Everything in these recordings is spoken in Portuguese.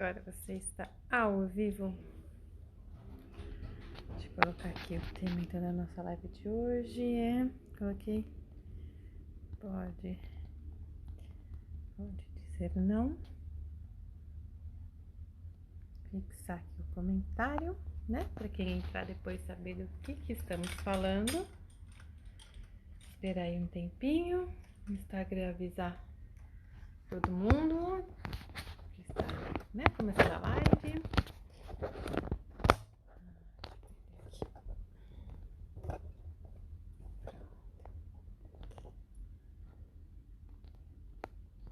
Agora você está ao vivo. Deixa eu colocar aqui o tema então da nossa live de hoje. Coloquei. Pode dizer não. Fixar aqui o comentário, né? Para quem entrar depois saber do que estamos falando. Esperar aí um tempinho. O Instagram avisar todo mundo que está, né? Começando a live.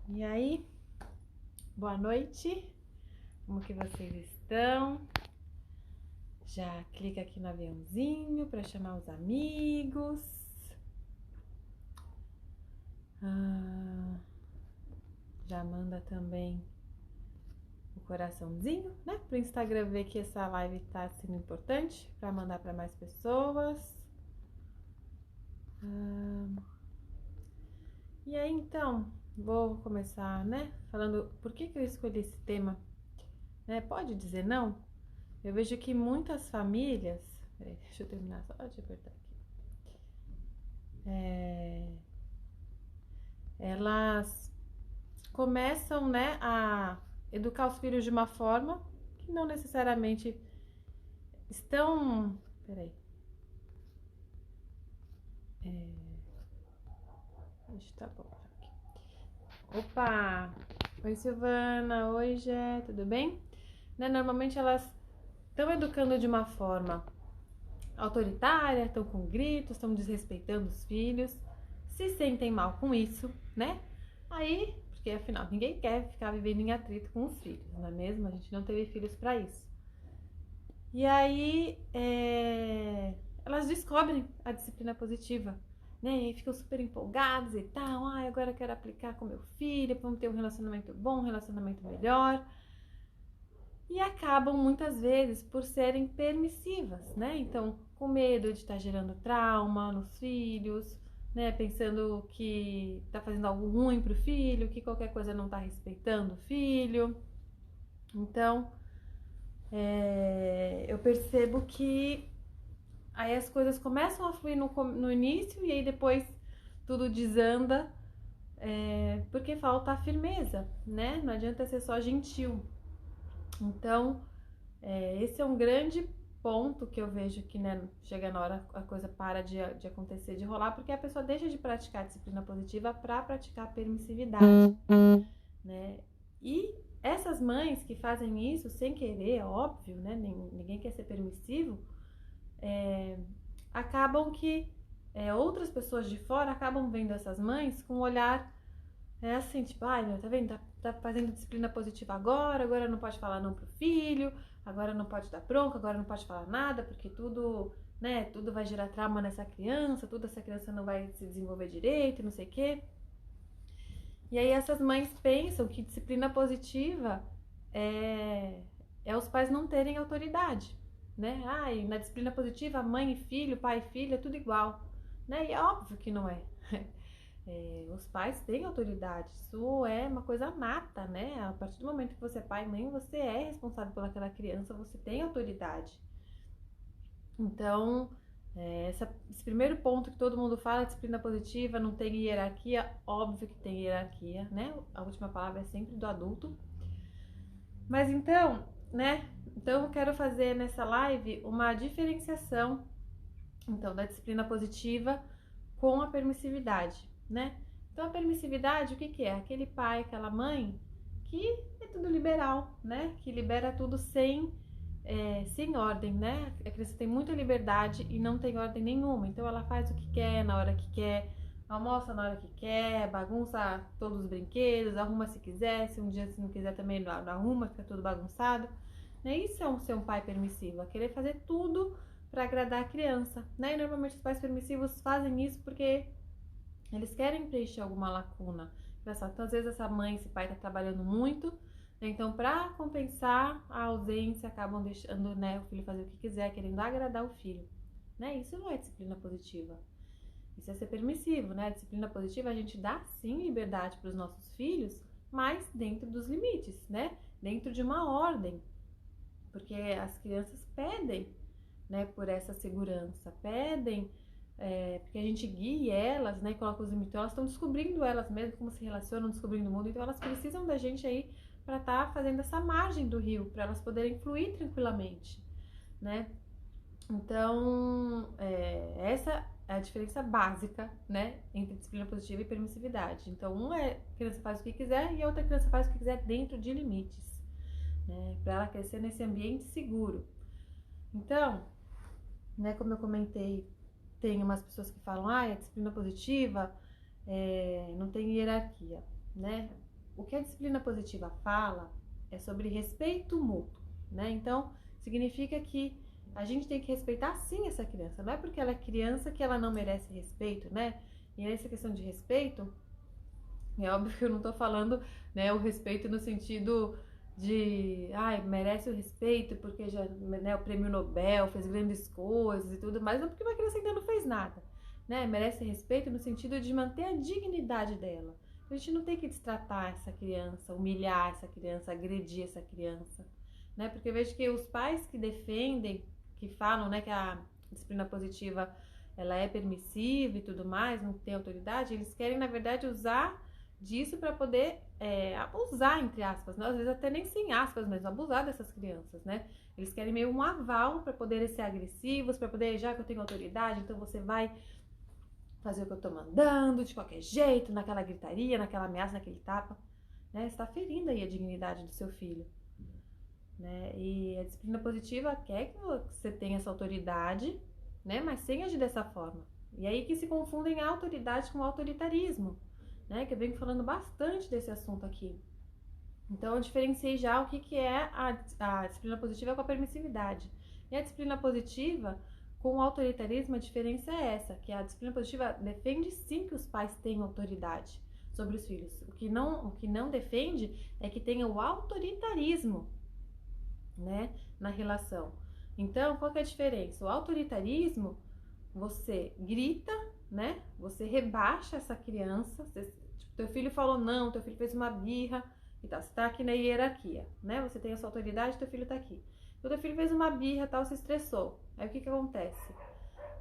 E aí, boa noite, como que vocês estão? Já clica aqui no aviãozinho para chamar os amigos. Já manda também o coraçãozinho, né? Para o Instagram ver que essa live tá sendo importante, para mandar para mais pessoas. E aí, então, vou começar, né? Falando por que eu escolhi esse tema, né? Pode dizer não? Eu vejo que muitas famílias... Peraí, deixa eu terminar só de apertar aqui. Elas começam, né, a educar os filhos de uma forma que não necessariamente estão... Peraí. Tá bom. Opa! Oi, Silvana. Oi, Gé. Tudo bem? Né, normalmente elas estão educando de uma forma autoritária, estão com gritos, estão desrespeitando os filhos, se sentem mal com isso, né? Aí, porque afinal ninguém quer ficar vivendo em atrito com os filhos, não é mesmo? A gente não teve filhos para isso. E aí, elas descobrem a disciplina positiva, né? E aí ficam super empolgadas e tal. Agora eu quero aplicar com meu filho, vamos ter um relacionamento bom, um relacionamento melhor. E acabam muitas vezes por serem permissivas, né? Então, com medo de estar gerando trauma nos filhos, né? Pensando que tá fazendo algo ruim pro filho, que qualquer coisa não tá respeitando o filho. Então, eu percebo que aí as coisas começam a fluir no início e aí depois tudo desanda, porque falta a firmeza, né? Não adianta ser só gentil. Então, esse é um grande ponto que eu vejo que, né, chega na hora a coisa para de acontecer, de rolar, porque a pessoa deixa de praticar a disciplina positiva para praticar a permissividade, né? E essas mães que fazem isso sem querer, é óbvio, né? Ninguém quer ser permissivo, acabam que outras pessoas de fora acabam vendo essas mães com um olhar assim, tipo, tá vendo? Tá fazendo disciplina positiva agora não pode falar não pro filho, agora não pode dar bronca, agora não pode falar nada, porque tudo, né, tudo vai gerar trauma nessa criança, essa criança não vai se desenvolver direito, não sei o quê. E aí essas mães pensam que disciplina positiva é os pais não terem autoridade, né? E na disciplina positiva, mãe e filho, pai e filha, é tudo igual, né? E é óbvio que não é. Os pais têm autoridade, isso é uma coisa nata, né? A partir do momento que você é pai e mãe, você é responsável pelaquela criança, você tem autoridade. Então, esse primeiro ponto que todo mundo fala, disciplina positiva, não tem hierarquia, óbvio que tem hierarquia, né? A última palavra é sempre do adulto. Mas então, né? Então eu quero fazer nessa live uma diferenciação, então, da disciplina positiva com a permissividade, né? Então a permissividade, o que é? Aquele pai, aquela mãe que é tudo liberal, né? Que libera tudo sem ordem, né? A criança tem muita liberdade e não tem ordem nenhuma, então ela faz o que quer, na hora que quer, almoça na hora que quer, bagunça todos os brinquedos, arruma se quiser, se um dia se não quiser também não arruma, fica tudo bagunçado, né? Isso é ser um pai permissivo, é querer fazer tudo para agradar a criança, né? E normalmente os pais permissivos fazem isso porque eles querem preencher alguma lacuna. Então, às vezes essa mãe, esse pai tá trabalhando muito, né? Então, para compensar a ausência, acabam deixando, né, o filho fazer o que quiser, querendo agradar o filho, né? Isso não é disciplina positiva. Isso é ser permissivo, né? A disciplina positiva, a gente dá sim liberdade para os nossos filhos, mas dentro dos limites, né? dentro de uma ordem, porque as crianças pedem, né, por essa segurança, pedem porque a gente guie elas, né, e coloca os limites, elas estão descobrindo elas mesmas, como se relacionam, descobrindo o mundo, então elas precisam da gente aí para estar fazendo essa margem do rio, para elas poderem fluir tranquilamente, né? Então, essa é a diferença básica, né, entre disciplina positiva e permissividade. Então, uma é a criança faz o que quiser e a outra criança faz o que quiser dentro de limites, né, para ela crescer nesse ambiente seguro. Então, né, como eu comentei, tem umas pessoas que falam, a disciplina positiva não tem hierarquia, né? O que a disciplina positiva fala é sobre respeito mútuo, né? Então, significa que a gente tem que respeitar sim essa criança, não é porque ela é criança que ela não merece respeito, né? E essa questão de respeito, é óbvio que eu não tô falando, né, o respeito no sentido de, merece o respeito porque já, né, o prêmio Nobel, fez grandes coisas e tudo mais, não porque uma criança ainda não fez nada, né? Merece respeito no sentido de manter a dignidade dela. A gente não tem que destratar essa criança, humilhar essa criança, agredir essa criança, né? Porque eu vejo que os pais que defendem, que falam, né, que a disciplina positiva ela é permissiva e tudo mais, não tem autoridade, eles querem, na verdade, usar disso para poder abusar, entre aspas, né? Às vezes até nem sem aspas mesmo, abusar dessas crianças, né? Eles querem meio um aval para poderem ser agressivos, para poder, já que eu tenho autoridade, então você vai fazer o que eu tô mandando, de qualquer jeito, naquela gritaria, naquela ameaça, naquele tapa, né? Você tá ferindo aí a dignidade do seu filho, né? E a disciplina positiva quer que você tenha essa autoridade, né? Mas sem agir dessa forma. E aí que se confundem a autoridade com o autoritarismo, né? Que eu venho falando bastante desse assunto aqui. Então eu diferenciei já o que é a disciplina positiva com a permissividade. E a disciplina positiva com o autoritarismo, a diferença é essa, que a disciplina positiva defende sim que os pais tenham autoridade sobre os filhos. O que não defende é que tenha o autoritarismo, né, na relação. Então, qual que é a diferença? O autoritarismo, você grita, né? Você rebaixa essa criança. Tipo, teu filho falou não, teu filho fez uma birra e tal. Você tá aqui na hierarquia, né? Você tem a sua autoridade, teu filho tá aqui. O teu filho fez uma birra, tal, se estressou. Aí o que acontece?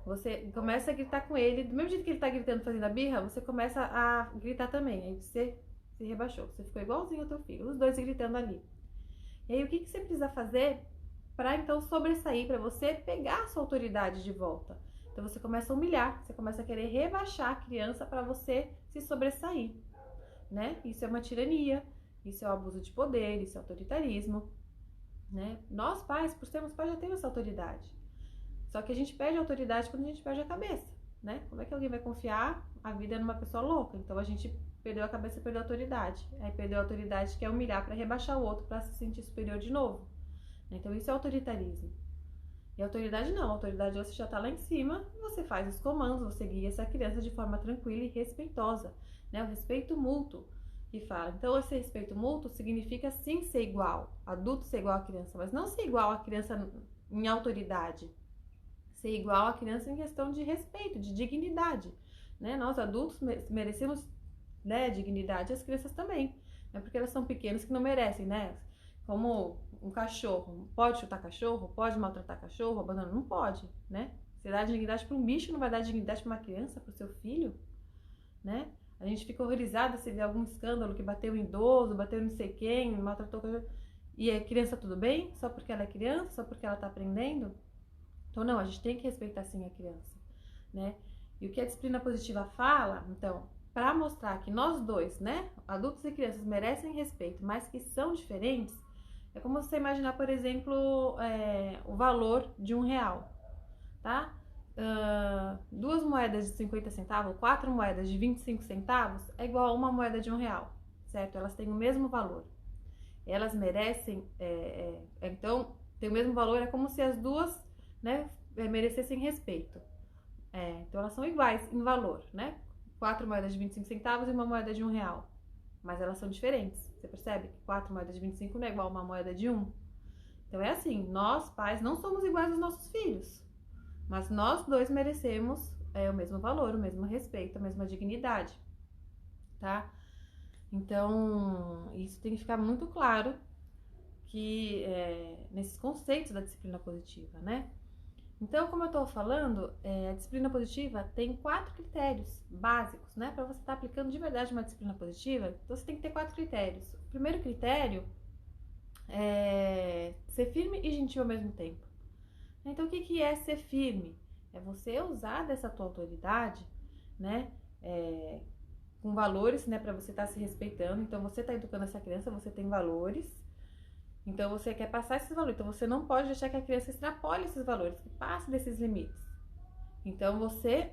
Você começa a gritar com ele, do mesmo jeito que ele tá gritando fazendo a birra, você começa a gritar também. Aí você se rebaixou, você ficou igualzinho ao teu filho, os dois gritando ali. E aí o que você precisa fazer para então sobressair, para você pegar a sua autoridade de volta? Então você começa a humilhar, você começa a querer rebaixar a criança para você se sobressair, né? Isso é uma tirania, isso é um abuso de poder, isso é autoritarismo, né? Nós pais, por sermos pais, já temos essa autoridade. Só que a gente perde a autoridade quando a gente perde a cabeça, né? Como é que alguém vai confiar a vida numa pessoa louca? Então a gente perdeu a cabeça, perdeu a autoridade. Aí perdeu a autoridade, quer humilhar para rebaixar o outro, para se sentir superior de novo. Então isso é autoritarismo. E a autoridade não, a autoridade você já está lá em cima, você faz os comandos, você guia essa criança de forma tranquila e respeitosa, né? O respeito mútuo que fala. Então esse respeito mútuo significa sim ser igual, adulto ser igual à criança, mas não ser igual à criança em autoridade, ser igual à criança em questão de respeito, de dignidade, né? Nós adultos merecemos, né, dignidade, as crianças também, não é porque elas são pequenas que não merecem, né? Como um cachorro, pode chutar cachorro, pode maltratar cachorro, abandonar, não pode, né? Você dá dignidade para um bicho, não vai dar dignidade para uma criança, para o seu filho, né? A gente fica horrorizada se vê algum escândalo que bateu em idoso, bateu em não sei quem, maltratou cachorro, e a criança tudo bem? Só porque ela é criança, só porque ela tá aprendendo? Então não, a gente tem que respeitar sim a criança, né? E o que a disciplina positiva fala, então, para mostrar que nós dois, né, adultos e crianças merecem respeito, mas que são diferentes, é como você imaginar, por exemplo, o valor de R$1, tá? Duas moedas de 50 centavos, 4 moedas de 25 centavos é igual a uma moeda de R$1, certo? Elas têm o mesmo valor. Elas merecem, então, tem o mesmo valor, é como se as duas, né, merecessem respeito. Então elas são iguais em valor, né? 4 moedas de 25 centavos e uma moeda de R$1. Mas elas são diferentes. Você percebe que 4 moedas de 25 não é igual a uma moeda de 1? Então é assim, nós pais não somos iguais aos nossos filhos. Mas nós dois merecemos o mesmo valor, o mesmo respeito, a mesma dignidade, tá? Então, isso tem que ficar muito claro nesses conceitos da disciplina positiva, né? Então, como eu estou falando, a disciplina positiva tem 4 critérios básicos, né? Para você estar aplicando de verdade uma disciplina positiva, então você tem que ter 4 critérios. O primeiro critério é ser firme e gentil ao mesmo tempo. Então, o que é ser firme? É você usar dessa tua autoridade, né? Com valores, né? Para você estar se respeitando. Então, você está educando essa criança, você tem valores. Então, você quer passar esses valores. Então, você não pode deixar que a criança extrapole esses valores, que passe desses limites. Então, você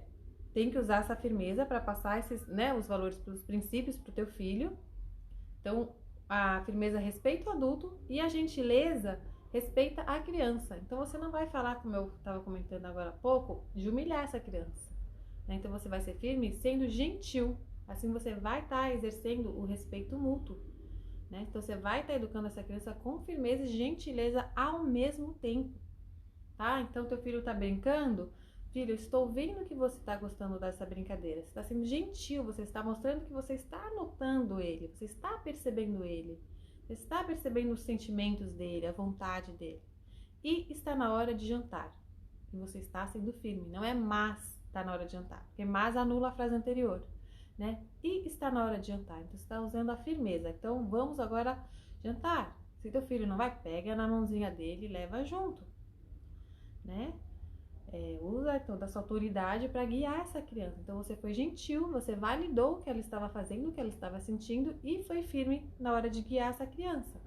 tem que usar essa firmeza para passar esses, né, os valores, os princípios para o teu filho. Então, a firmeza respeita o adulto e a gentileza respeita a criança. Então, você não vai falar, como eu estava comentando agora há pouco, de humilhar essa criança. Né? Então, você vai ser firme sendo gentil. Assim, você vai estar exercendo o respeito mútuo. Né? Então, você vai estar educando essa criança com firmeza e gentileza ao mesmo tempo. Tá? Então, teu filho está brincando. Filho, eu estou vendo que você está gostando dessa brincadeira. Você está sendo gentil, você está mostrando que você está notando ele, você está percebendo ele, você está percebendo os sentimentos dele, a vontade dele. E está na hora de jantar. E você está sendo firme. Não é mas está na hora de jantar, porque mas anula a frase anterior. Né? E está na hora de jantar. Então, você está usando a firmeza. Então, vamos agora jantar. Se teu filho não vai, pega na mãozinha dele e leva junto. Né? Usa toda a sua autoridade para guiar essa criança. Então, você foi gentil, você validou o que ela estava fazendo, o que ela estava sentindo e foi firme na hora de guiar essa criança.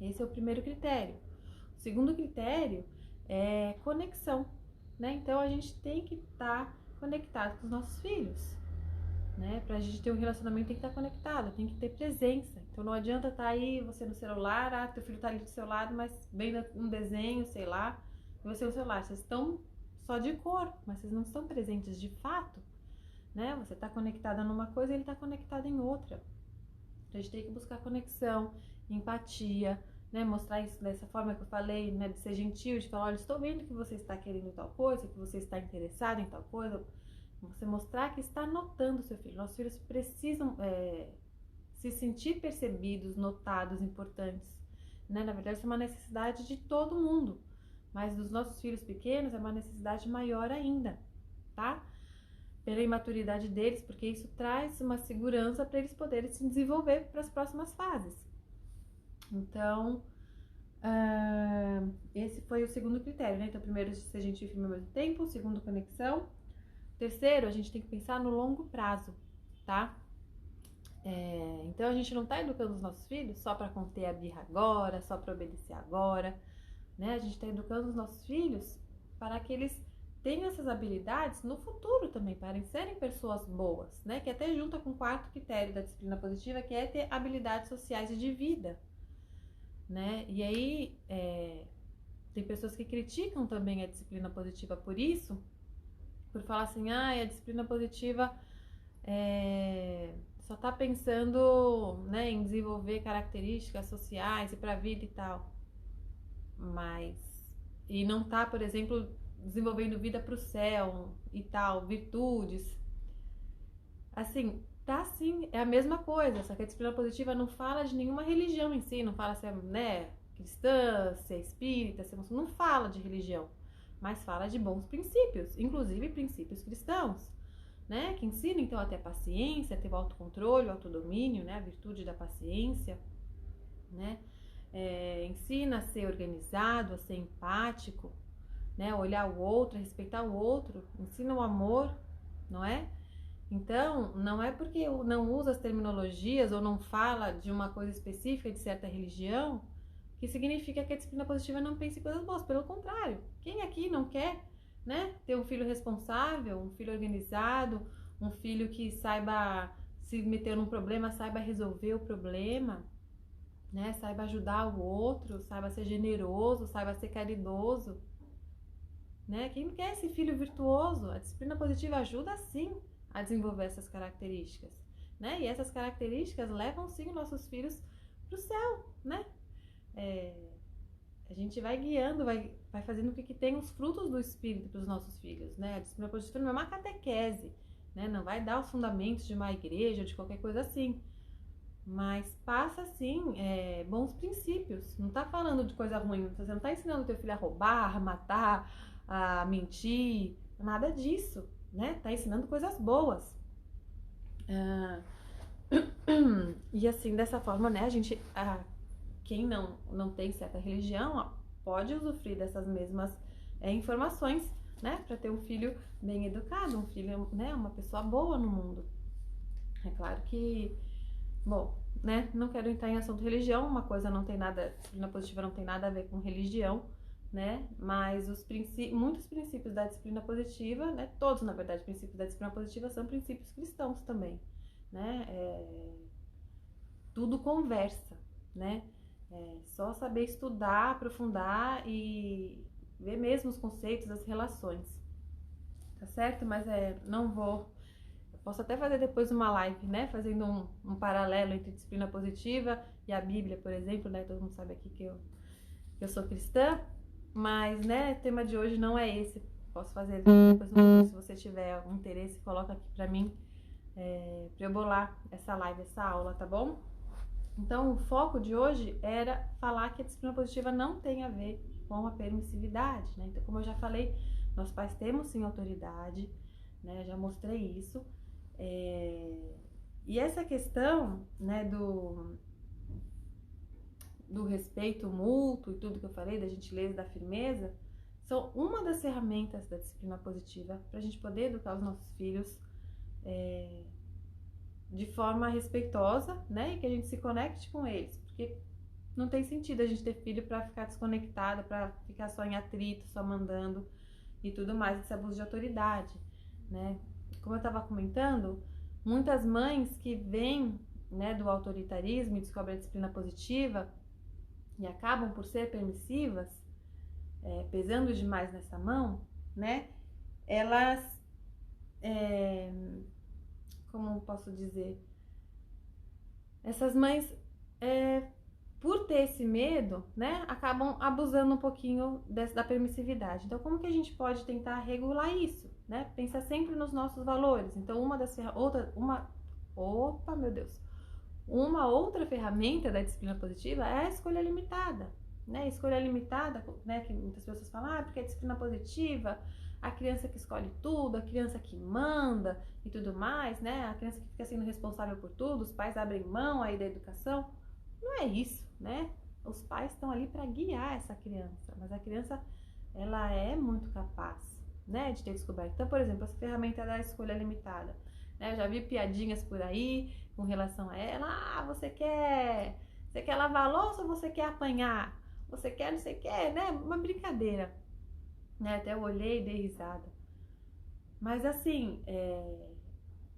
Esse é o primeiro critério. O segundo critério é conexão. Né? Então, a gente tem que estar conectado com os nossos filhos. Né? Pra gente ter um relacionamento tem que estar conectado, tem que ter presença. Então não adianta estar aí você no celular, teu filho tá ali do seu lado, mas vendo um desenho, sei lá, e você no celular. Vocês estão só de cor, mas vocês não estão presentes de fato. Né? Você tá conectada numa coisa e ele tá conectado em outra. Então a gente tem que buscar conexão, empatia, né? Mostrar isso dessa forma que eu falei, né? De ser gentil, de falar, olha, estou vendo que você está querendo tal coisa, que você está interessado em tal coisa. Você mostrar que está notando o seu filho. Nossos filhos precisam se sentir percebidos, notados, importantes. Né? Na verdade, isso é uma necessidade de todo mundo. Mas dos nossos filhos pequenos é uma necessidade maior ainda, tá? Pela imaturidade deles, porque isso traz uma segurança para eles poderem se desenvolver para as próximas fases. Então, esse foi o segundo critério, né? Então, primeiro, ser gentil e firme ao mesmo tempo. Segundo, conexão. Terceiro, a gente tem que pensar no longo prazo, tá? Então, a gente não está educando os nossos filhos só para conter a birra agora, só para obedecer agora, né? A gente está educando os nossos filhos para que eles tenham essas habilidades no futuro também, para serem pessoas boas, né? Que até junta com o quarto critério da disciplina positiva, que é ter habilidades sociais e de vida, né? E aí, tem pessoas que criticam também a disciplina positiva por isso, por falar assim, a disciplina positiva só tá pensando, né, em desenvolver características sociais e para a vida e tal. E não tá, por exemplo, desenvolvendo vida para o céu e tal, virtudes. Assim, tá sim, é a mesma coisa, só que a disciplina positiva não fala de nenhuma religião em si, não fala se é, né, cristã, se é espírita, se é muçulmana, não fala de religião. Mas fala de bons princípios, inclusive princípios cristãos, né? Que ensinam então a ter paciência, a ter o autocontrole, o autodomínio, né? A virtude da paciência, né? Ensina a ser organizado, a ser empático, né? Olhar o outro, a respeitar o outro, ensina o amor, não é? Então, não é porque não usa as terminologias ou não fala de uma coisa específica de certa religião que significa que a disciplina positiva não pensa em coisas boas. Pelo contrário, quem aqui não quer, né, ter um filho responsável, um filho organizado, um filho que saiba se meter num problema, saiba resolver o problema, né, saiba ajudar o outro, saiba ser generoso, saiba ser caridoso, né? Quem quer esse filho virtuoso? A disciplina positiva ajuda sim a desenvolver essas características, né? E essas características levam sim nossos filhos para o céu, né? A gente vai guiando, vai fazendo com que tenha os frutos do Espírito para os nossos filhos, né? A disciplina positiva não é uma catequese, né? Não vai dar os fundamentos de uma igreja ou de qualquer coisa assim, mas passa sim bons princípios. Não tá falando de coisa ruim, você não tá ensinando teu filho a roubar, a matar, a mentir, nada disso, né? Tá ensinando coisas boas. E assim, dessa forma, né, quem não tem certa religião, pode usufruir dessas mesmas informações, né, para ter um filho bem educado, um filho, né, uma pessoa boa no mundo. É claro que, bom, né, não quero entrar em assunto religião, uma coisa não tem nada, disciplina positiva não tem nada a ver com religião, né, mas muitos princípios da disciplina positiva, né, todos, na verdade, princípios da disciplina positiva são princípios cristãos também, né, tudo conversa, né, só saber estudar, aprofundar e ver mesmo os conceitos, as relações, tá certo? Mas não vou. Eu posso até fazer depois uma live, né? Fazendo um paralelo entre disciplina positiva e a Bíblia, por exemplo, né? Todo mundo sabe aqui que eu sou cristã, mas, né? O tema de hoje não é esse. Posso fazer depois no futuro, se você tiver algum interesse, coloca aqui pra mim, pra eu bolar essa live, essa aula, tá bom? Então, o foco de hoje era falar que a disciplina positiva não tem a ver com a permissividade, né? Então, como eu já falei, nós pais temos sim autoridade, né? Já mostrei isso. E essa questão, né, do respeito mútuo e tudo que eu falei, da gentileza, da firmeza, são uma das ferramentas da disciplina positiva para a gente poder educar os nossos filhos de forma respeitosa, né, e que a gente se conecte com eles, porque não tem sentido a gente ter filho para ficar desconectado, para ficar só em atrito, só mandando e tudo mais, esse abuso de autoridade, né? Como eu estava comentando, muitas mães que vêm, né, do autoritarismo e descobrem a disciplina positiva e acabam por ser permissivas, pesando demais nessa mão, né? Elas, como posso dizer, essas mães, por ter esse medo, né, acabam abusando um pouquinho da permissividade. Então, como que a gente pode tentar regular isso, né? Pensar sempre nos nossos valores. Então, uma outra ferramenta da disciplina positiva é a escolha limitada, né? Escolha limitada, né, que muitas pessoas falam, porque é disciplina positiva, a criança que escolhe tudo, a criança que manda e tudo mais, né? A criança que fica sendo responsável por tudo, os pais abrem mão aí da educação. Não é isso, né? Os pais estão ali para guiar essa criança, mas a criança, ela é muito capaz, né, de ter descoberto. Então, por exemplo, essa ferramenta da escolha limitada, né? Eu já vi piadinhas por aí com relação a ela. Você quer lavar a louça ou você quer apanhar? Você quer, não sei o que, né? Uma brincadeira, né? Até eu olhei e dei risada. Mas assim,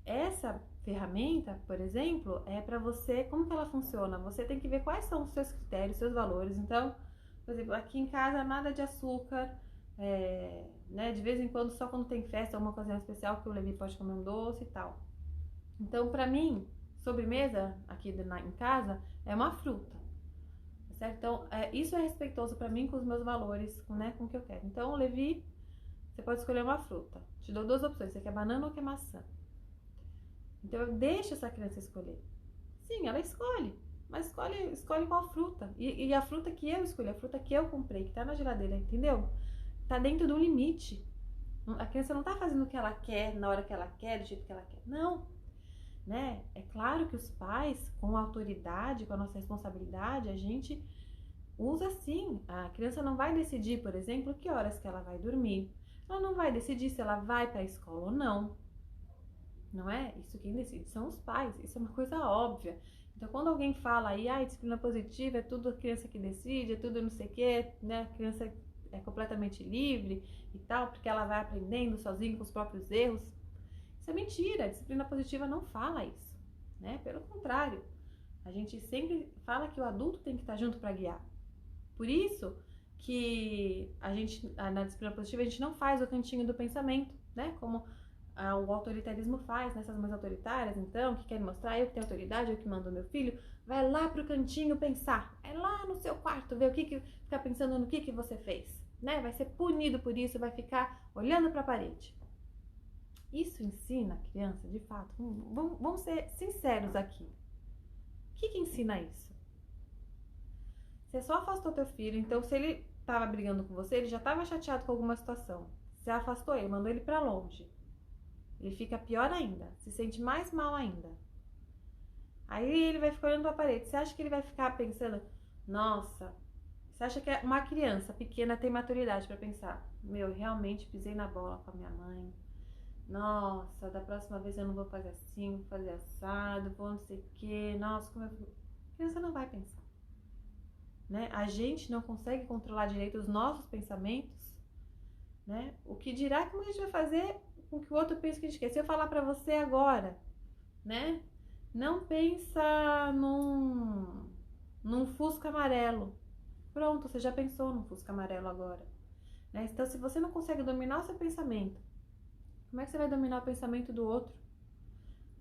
essa ferramenta, por exemplo, é para você, como que ela funciona? Você tem que ver quais são os seus critérios, seus valores. Então, por exemplo, aqui em casa nada de açúcar, né? De vez em quando, só quando tem festa, alguma ocasião especial que o Levi pode comer um doce e tal. Então, para mim, sobremesa aqui em casa é uma fruta, certo? Então, isso é respeitoso para mim com os meus valores, né? Com o que eu quero. Então, Levi, você pode escolher uma fruta. Te dou duas opções, você quer banana ou quer maçã? Então eu deixo essa criança escolher. Sim, ela escolhe, mas escolhe qual fruta. E a fruta que eu escolhi, a fruta que eu comprei, que tá na geladeira, entendeu? Tá dentro do limite. A criança não tá fazendo o que ela quer, na hora que ela quer, do jeito que ela quer. Não, né? É claro que os pais, com a autoridade, com a nossa responsabilidade, a gente usa sim. A criança não vai decidir, por exemplo, que horas que ela vai dormir. Ela não vai decidir se ela vai para a escola ou não. Não é? Isso quem decide são os pais. Isso é uma coisa óbvia. Então, quando alguém fala aí, disciplina positiva é tudo a criança que decide, é tudo não sei o quê, né? A criança é completamente livre e tal, porque ela vai aprendendo sozinha com os próprios erros. Isso é mentira. A disciplina positiva não fala isso, né? Pelo contrário, a gente sempre fala que o adulto tem que estar junto para guiar. Por isso que na disciplina positiva, a gente não faz o cantinho do pensamento, né? Como o autoritarismo faz, nessas mães autoritárias, então, que querem mostrar eu que tenho autoridade, eu que mando meu filho, vai lá pro cantinho pensar, é lá no seu quarto, ver ficar pensando no que você fez, né? Vai ser punido por isso, vai ficar olhando para a parede. Isso ensina a criança, de fato, vamos ser sinceros aqui. que ensina isso? Você só afastou teu filho, então se ele tava brigando com você, ele já tava chateado com alguma situação. Você afastou ele, mandou ele pra longe. Ele fica pior ainda, se sente mais mal ainda. Aí ele vai ficar olhando pra parede. Você acha que ele vai ficar pensando, nossa, você acha que uma criança pequena tem maturidade pra pensar, meu, realmente pisei na bola com a minha mãe. Nossa, da próxima vez eu não vou fazer assim, vou fazer assado, vou não sei o que. Nossa, como eu... A criança não vai pensar, né? A gente não consegue controlar direito os nossos pensamentos, né? O que dirá como a gente vai fazer com que o outro pense que a gente quer. Se eu falar pra você agora, né? Não pensa num Fusca amarelo. Pronto, você já pensou num Fusca amarelo agora, né? Então, se você não consegue dominar o seu pensamento, como é que você vai dominar o pensamento do outro?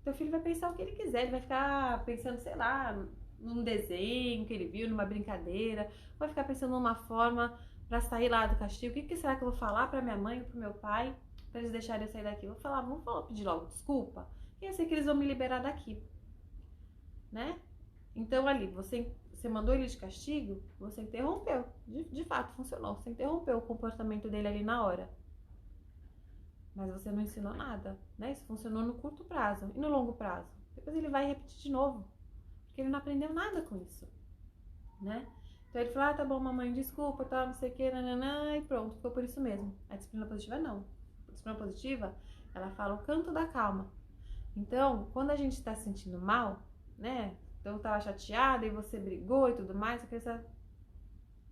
Teu filho vai pensar o que ele quiser, ele vai ficar pensando, sei lá, num desenho que ele viu, numa brincadeira, vai ficar pensando numa forma pra sair lá do castigo. O que será que eu vou falar pra minha mãe ou pro meu pai pra eles deixarem eu sair daqui? Eu vou falar, vamos pedir logo desculpa, e eu sei que eles vão me liberar daqui, né? Então ali, você mandou ele de castigo, você interrompeu, de fato funcionou, você interrompeu o comportamento dele ali na hora. Mas você não ensinou nada, né? Isso funcionou no curto prazo e no longo prazo. Depois ele vai repetir de novo, porque ele não aprendeu nada com isso, né? Então ele falou, tá bom, mamãe, desculpa, tá, não sei o que, nananã, e pronto, ficou por isso mesmo. A disciplina positiva não. A disciplina positiva, ela fala o canto da calma. Então, quando a gente tá se sentindo mal, né? Então tava chateada e você brigou e tudo mais, a criança,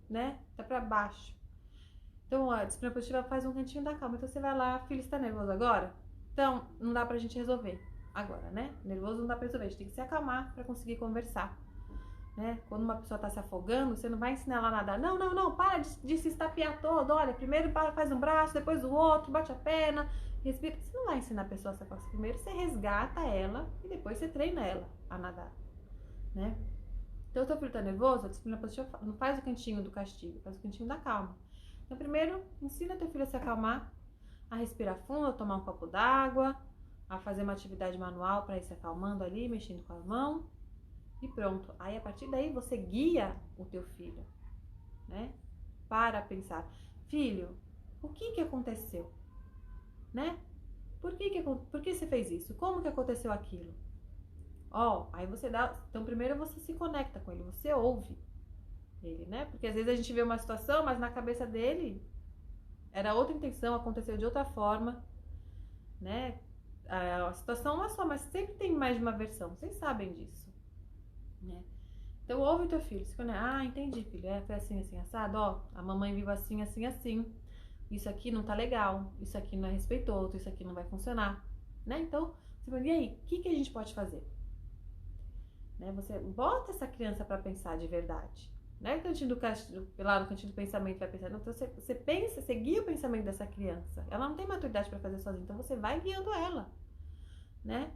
né, tá pra baixo. Então a disciplina positiva faz um cantinho da calma. Então você vai lá, filho, está nervoso agora? Então não dá pra gente resolver agora, né? Nervoso não dá pra resolver, a gente tem que se acalmar pra conseguir conversar, né? Quando uma pessoa tá se afogando, você não vai ensinar ela a nadar. Não, para de se estapear todo. Olha, primeiro faz um braço, depois o outro, bate a perna, respira. Você não vai ensinar a pessoa a se afogar. Primeiro você resgata ela e depois você treina ela a nadar, né? Então o teu filho tá nervoso, a disciplina positiva não faz o cantinho do castigo, faz o cantinho da calma. Então primeiro, ensina teu filho a se acalmar, a respirar fundo, a tomar um copo d'água, a fazer uma atividade manual para ir se acalmando ali, mexendo com a mão e pronto. Aí a partir daí você guia o teu filho, né? Para pensar, filho, o que aconteceu, né? Por que você fez isso? Como que aconteceu aquilo? Aí você dá, então primeiro você se conecta com ele, você ouve ele, né? Porque às vezes a gente vê uma situação, mas na cabeça dele era outra intenção, aconteceu de outra forma, né? A situação é uma só, mas sempre tem mais de uma versão, vocês sabem disso, né? Então ouve o teu filho, se conecta, entendi, filho, foi assim, assim, assado, a mamãe viu assim, assim, assim, isso aqui não tá legal, isso aqui não é respeitoso, isso aqui não vai funcionar, né? Então, você fala, e aí, o que a gente pode fazer? Né? Você bota essa criança para pensar de verdade. Não é lá no cantinho do pensamento vai pensar. Não, então você pensa, você guia o pensamento dessa criança. Ela não tem maturidade para fazer sozinha, então você vai guiando ela, né?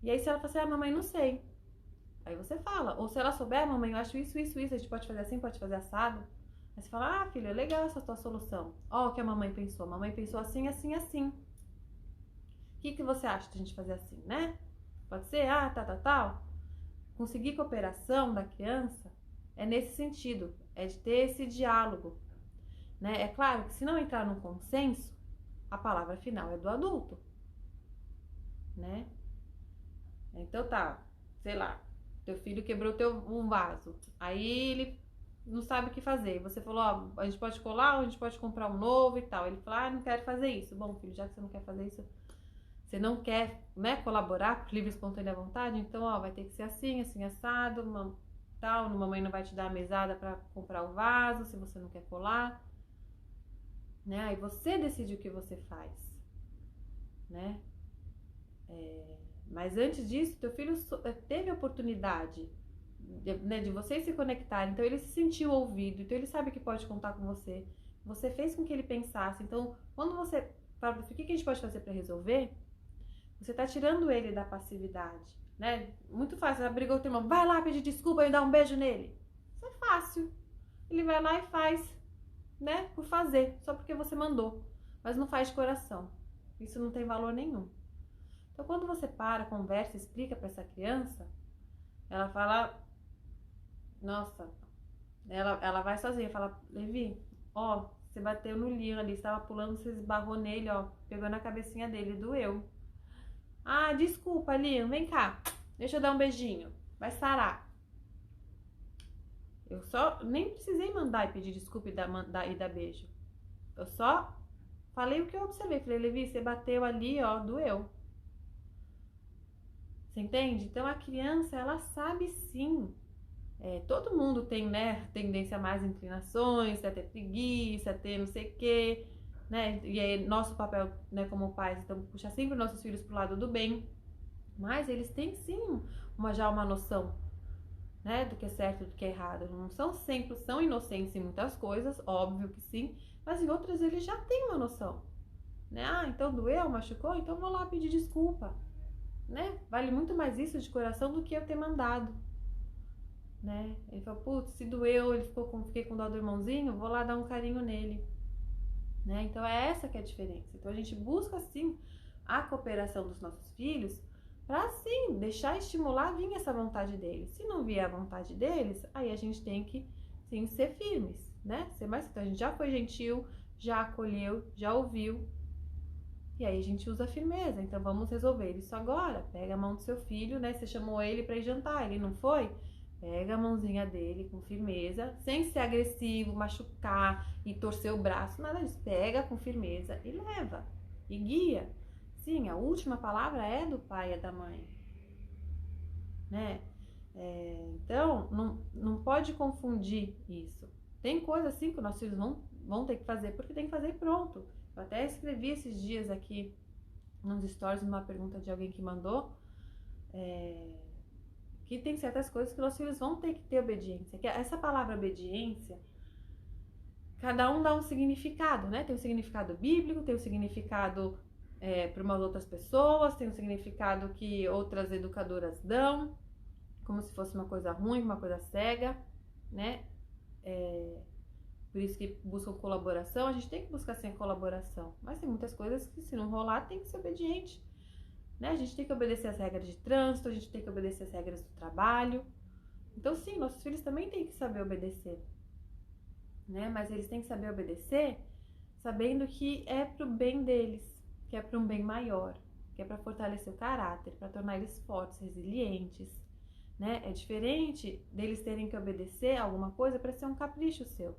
E aí se ela fala assim, mamãe, não sei. Aí você fala. Ou se ela souber, mamãe, eu acho isso, a gente pode fazer assim, pode fazer assado. Aí você fala, filho, é legal essa tua solução. Ó o que a mamãe pensou. A mamãe pensou assim, assim, assim. O que você acha de a gente fazer assim, né? Pode ser, tal. Conseguir cooperação da criança é nesse sentido, é de ter esse diálogo, né? É claro que se não entrar num consenso, a palavra final é do adulto, né? Então sei lá, teu filho quebrou um vaso, aí ele não sabe o que fazer. Você falou, a gente pode colar ou a gente pode comprar um novo e tal. Ele falou, não quero fazer isso. Bom, filho, já que você não quer fazer isso, você não quer, né, colaborar por livre e espontânea vontade, então, vai ter que ser assim, assim, assado, mamãe não vai te dar a mesada para comprar o vaso, se você não quer colar, né, aí você decide o que você faz, né, mas antes disso, teu filho teve a oportunidade, de vocês se conectarem, então ele se sentiu ouvido, então ele sabe que pode contar com você, você fez com que ele pensasse, então, quando você fala, o que a gente pode fazer para resolver, você tá tirando ele da passividade, né? Muito fácil, ela brigou com o irmão, vai lá pedir desculpa e dar um beijo nele. Isso é fácil. Ele vai lá e faz, né? Por fazer, só porque você mandou. Mas não faz de coração. Isso não tem valor nenhum. Então, quando você conversa, explica para essa criança, Ela fala, nossa, ela vai sozinha, fala, Levi, ó, você bateu no Liam ali, estava pulando, você esbarrou nele, ó, pegou na cabecinha dele, doeu. Ah, desculpa, Liam, vem cá, deixa eu dar um beijinho, vai sarar. Eu só nem precisei mandar e pedir desculpa e dar beijo. Eu só falei o que eu observei. Falei, Levi, você bateu ali, ó, doeu. Você entende? Então a criança, ela sabe sim. Todo mundo tem, né, tendência a mais inclinações, a ter preguiça, a ter não sei o quê, né? E aí, nosso papel, né, como pais, então, puxar sempre nossos filhos pro lado do bem. Mas eles têm sim já uma noção, né, do que é certo e do que é errado. Não são sempre, são inocentes em muitas coisas, óbvio que sim, mas em outras eles já têm uma noção, né? Ah, então doeu, machucou, então vou lá pedir desculpa, né? Vale muito mais isso de coração do que eu ter mandado, né? Ele falou, putz, se doeu, fiquei com dó do irmãozinho, vou lá dar um carinho nele, né? Então é essa que é a diferença. Então a gente busca sim a cooperação dos nossos filhos para sim deixar estimular vir essa vontade deles. Se não vier a vontade deles, aí a gente tem que sim ser firmes, né? Ser mais, então a gente já foi gentil, já acolheu, já ouviu. E aí a gente usa a firmeza. Então vamos resolver isso agora. Pega a mão do seu filho, né? Você chamou ele para ir jantar, ele não foi? Pega a mãozinha dele com firmeza, sem ser agressivo, machucar e torcer o braço, nada disso. Pega com firmeza e leva. E guia. Sim, a última palavra é do pai e da mãe, né? Então, não pode confundir isso. Tem coisa assim que nossos filhos vão ter que fazer, porque tem que fazer e pronto. Eu até escrevi esses dias aqui nos stories uma pergunta de alguém que mandou, que tem certas coisas que nossos filhos vão ter que ter obediência. Que essa palavra obediência, cada um dá um significado, né? Tem um significado bíblico, tem um significado para umas outras pessoas, tem um significado que outras educadoras dão, como se fosse uma coisa ruim, uma coisa cega, né? Por isso que buscam colaboração, a gente tem que buscar sem colaboração. Mas tem muitas coisas que, se não rolar, tem que ser obediente, né? A gente tem que obedecer as regras de trânsito, a gente tem que obedecer as regras do trabalho. Então, sim, nossos filhos também têm que saber obedecer, né? Mas eles têm que saber obedecer sabendo que é pro bem deles, que é para um bem maior, que é para fortalecer o caráter, para tornar eles fortes, resilientes, né? É diferente deles terem que obedecer alguma coisa para ser um capricho seu,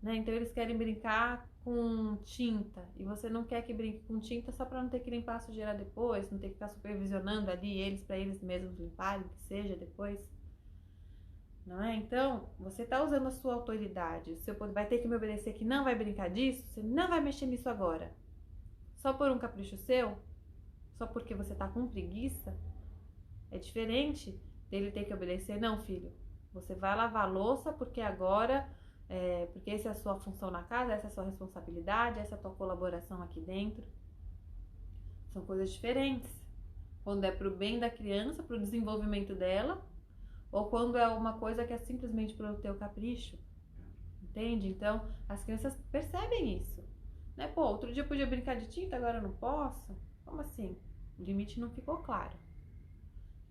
né? Então eles querem brincar com tinta e você não quer que brinque com tinta só para não ter que limpar a sujeira depois, não ter que ficar supervisionando ali eles para eles mesmos limparem, que seja depois. Não é? Então, você está usando a sua autoridade. O seu vai ter que me obedecer que não vai brincar disso, você não vai mexer nisso agora. Só por um capricho seu? Só porque você está com preguiça? É diferente dele ter que obedecer. Não, filho, você vai lavar a louça porque agora, porque essa é a sua função na casa, essa é a sua responsabilidade, essa é a tua colaboração aqui dentro. São coisas diferentes. Quando é pro bem da criança, pro desenvolvimento dela, ou quando é uma coisa que é simplesmente pro teu capricho. Entende? Então, as crianças percebem isso. Né? Pô, outro dia eu podia brincar de tinta, agora eu não posso? Como assim? O limite não ficou claro.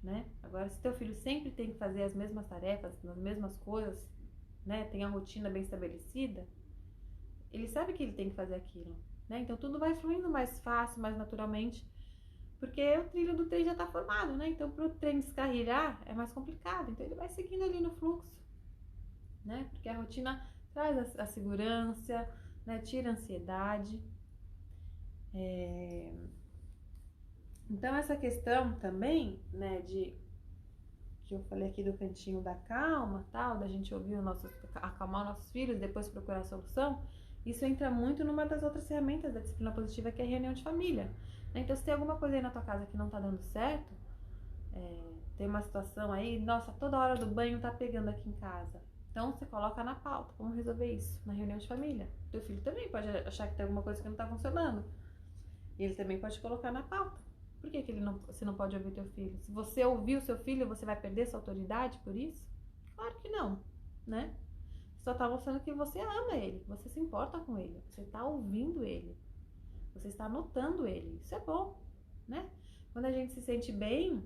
Né? Agora, se teu filho sempre tem que fazer as mesmas tarefas, as mesmas coisas, né? Tem a rotina bem estabelecida, ele sabe que ele tem que fazer aquilo. Né? Então, tudo vai fluindo mais fácil, mais naturalmente, porque o trilho do trem já está formado, né? Então, para o trem descarrilhar é mais complicado. Então, ele vai seguindo ali no fluxo, né? Porque a rotina traz a segurança, né? Tira a ansiedade. Então, essa questão também, né? Que eu falei aqui do cantinho da calma, tal, da gente ouvir acalmar nossos filhos, depois procurar a solução. Isso entra muito numa das outras ferramentas da disciplina positiva, que é a reunião de família. Então, se tem alguma coisa aí na tua casa que não tá dando certo, tem uma situação aí, nossa, toda hora do banho tá pegando aqui em casa. Então, você coloca na pauta, como resolver isso na reunião de família. Teu filho também pode achar que tem alguma coisa que não tá funcionando. E ele também pode colocar na pauta. Por que você não pode ouvir teu filho? Se você ouvir o seu filho, você vai perder sua autoridade por isso? Claro que não, né? Só tá mostrando que você ama ele, você se importa com ele, você tá ouvindo ele, você está notando ele. Isso é bom, né? Quando a gente se sente bem,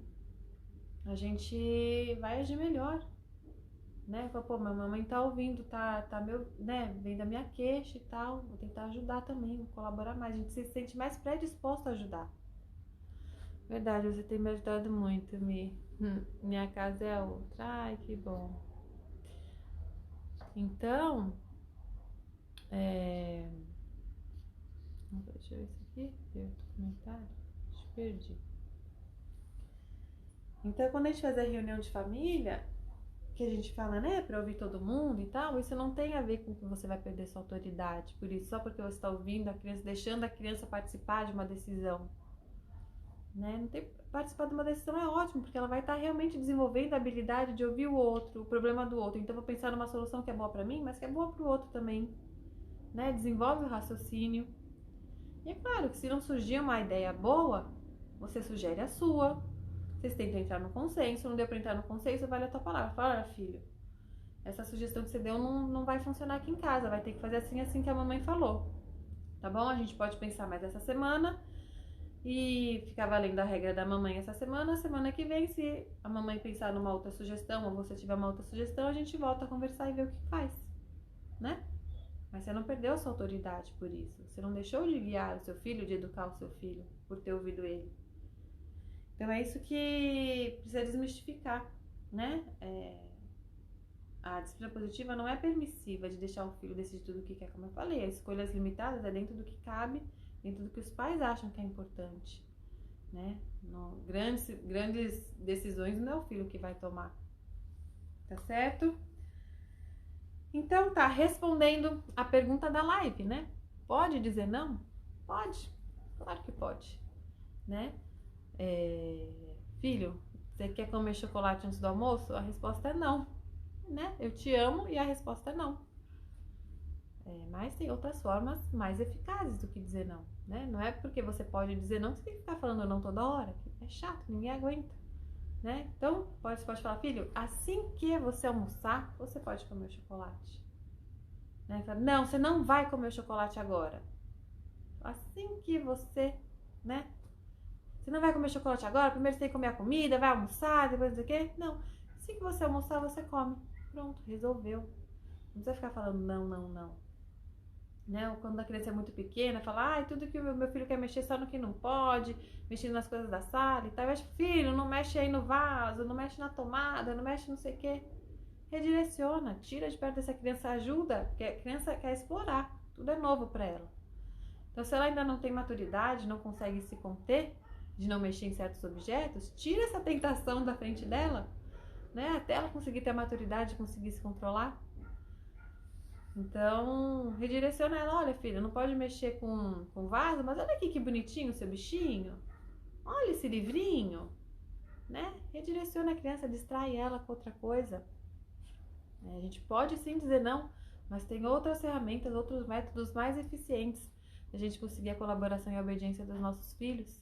a gente vai agir melhor, né? Fala, pô, minha mamãe tá ouvindo, tá meu, né? Vem da minha queixa e tal, vou tentar ajudar também, colaborar mais. A gente se sente mais predisposto a ajudar. Verdade, você tem me ajudado muito, Mi. Minha casa é a outra. Ai, que bom. Então, deixa eu ver isso aqui. Tem outro comentário? Acho que perdi. Então, quando a gente faz a reunião de família, que a gente fala, né, pra ouvir todo mundo e tal, isso não tem a ver com que você vai perder sua autoridade. Por isso, só porque você está ouvindo a criança, deixando a criança participar de uma decisão, né? Não tem, participar de uma decisão é ótimo, porque ela vai estar realmente desenvolvendo a habilidade de ouvir o outro, o problema do outro. Então, vou pensar numa solução que é boa pra mim, mas que é boa pro outro também, né? Desenvolve o raciocínio. E é claro que se não surgir uma ideia boa, você sugere a sua. Vocês tentam entrar no consenso, não deu pra entrar no consenso, vale a tua palavra. Fala, filho, essa sugestão que você deu não vai funcionar aqui em casa, vai ter que fazer assim que a mamãe falou. Tá bom? A gente pode pensar mais essa semana e ficar valendo a regra da mamãe essa semana que vem, se a mamãe pensar numa outra sugestão ou você tiver uma outra sugestão, a gente volta a conversar e ver o que faz, né? Mas você não perdeu a sua autoridade por isso. Você não deixou de guiar o seu filho, de educar o seu filho, por ter ouvido ele. Então é isso que precisa desmistificar, né? A disciplina positiva não é permissiva de deixar o filho decidir tudo o que quer, como eu falei. As escolhas limitadas é dentro do que cabe, dentro do que os pais acham que é importante, né? Grandes decisões não é o filho que vai tomar, tá certo? Então tá, respondendo a pergunta da live, né? Pode dizer não? Pode, claro que pode, né? Filho, você quer comer chocolate antes do almoço? A resposta é não, né? Eu te amo e a resposta é não. Mas tem outras formas mais eficazes do que dizer não, né? Não é porque você pode dizer não que você tem que ficar falando não toda hora, que é chato, ninguém aguenta, né? Então, você pode falar, filho, assim que você almoçar, você pode comer o chocolate. Né? Fala, não, você não vai comer o chocolate agora. Assim que você, né? Você não vai comer chocolate agora, primeiro você tem que comer a comida, vai almoçar, depois não sei o quê. Não, assim que você almoçar, você come. Pronto, resolveu. Não precisa ficar falando não. Né? Ou quando a criança é muito pequena, fala, tudo que o meu filho quer mexer só no que não pode, mexendo nas coisas da sala e tal. Mas, filho, não mexe aí no vaso, não mexe na tomada, não mexe não sei o quê. Redireciona, tira de perto dessa criança, ajuda, porque a criança quer explorar, tudo é novo para ela. Então, se ela ainda não tem maturidade, não consegue se conter de não mexer em certos objetos, tira essa tentação da frente dela, né? Até ela conseguir ter a maturidade, conseguir se controlar. Então, redireciona ela, olha filha, não pode mexer com vaso, mas olha aqui que bonitinho o seu bichinho. Olha esse livrinho, né? Redireciona a criança, distrai ela com outra coisa. A gente pode sim dizer não, mas tem outras ferramentas, outros métodos mais eficientes da gente conseguir a colaboração e a obediência dos nossos filhos,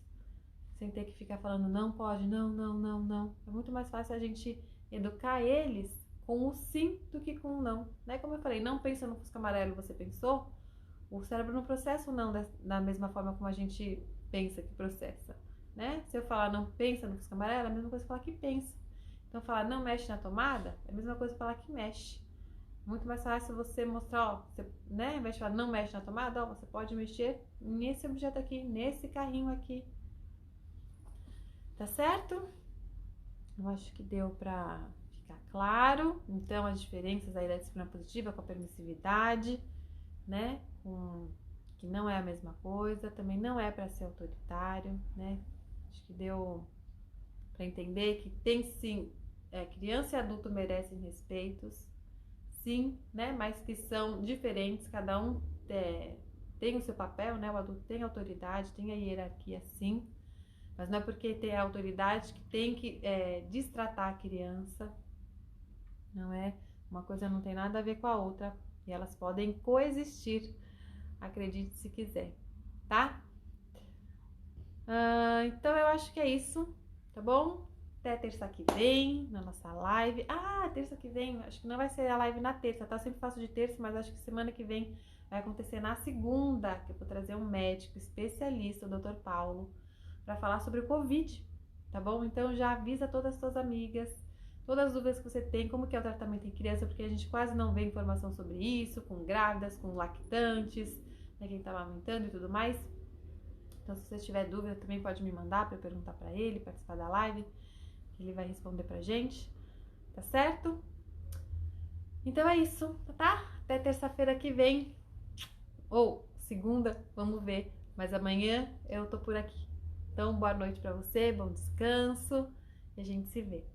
sem ter que ficar falando não pode, não. É muito mais fácil a gente educar eles com o sim do que com o não, né? Como eu falei, não pensa no Fusca amarelo, você pensou? O cérebro não processa o não da mesma forma como a gente pensa que processa, né? Se eu falar não pensa no Fusca amarelo, é a mesma coisa que falar que pensa. Então, falar não mexe na tomada é a mesma coisa que falar que mexe. Muito mais fácil você mostrar, ó, você, né? Ao invés de falar não mexe na tomada, ó, você pode mexer nesse objeto aqui, nesse carrinho aqui. Tá certo? Eu acho que deu pra ficar claro. Então, as diferenças aí da disciplina positiva com a permissividade, né? Que não é a mesma coisa, também não é para ser autoritário, né? Acho que deu para entender que tem sim, criança e adulto merecem respeitos, sim, né? Mas que são diferentes, cada um tem o seu papel, né? O adulto tem autoridade, tem a hierarquia, sim. Mas não é porque tem a autoridade que tem que destratar a criança, não é? Uma coisa não tem nada a ver com a outra e elas podem coexistir, acredite se quiser, tá? Então eu acho que é isso, tá bom? Até terça que vem, na nossa live. Terça que vem, acho que não vai ser a live na terça, tá? Eu sempre faço de terça, mas acho que semana que vem vai acontecer na segunda, que eu vou trazer um médico especialista, o Dr. Paulo, para falar sobre o Covid, tá bom? Então já avisa todas as suas amigas, todas as dúvidas que você tem, como que é o tratamento em criança, porque a gente quase não vê informação sobre isso, com grávidas, com lactantes, né, quem tá amamentando e tudo mais. Então, se você tiver dúvida, também pode me mandar para eu perguntar para ele, participar da live, que ele vai responder pra gente, tá certo? Então é isso, tá? Até terça-feira que vem, ou segunda, vamos ver, mas amanhã eu tô por aqui. Então, boa noite pra você, bom descanso e a gente se vê.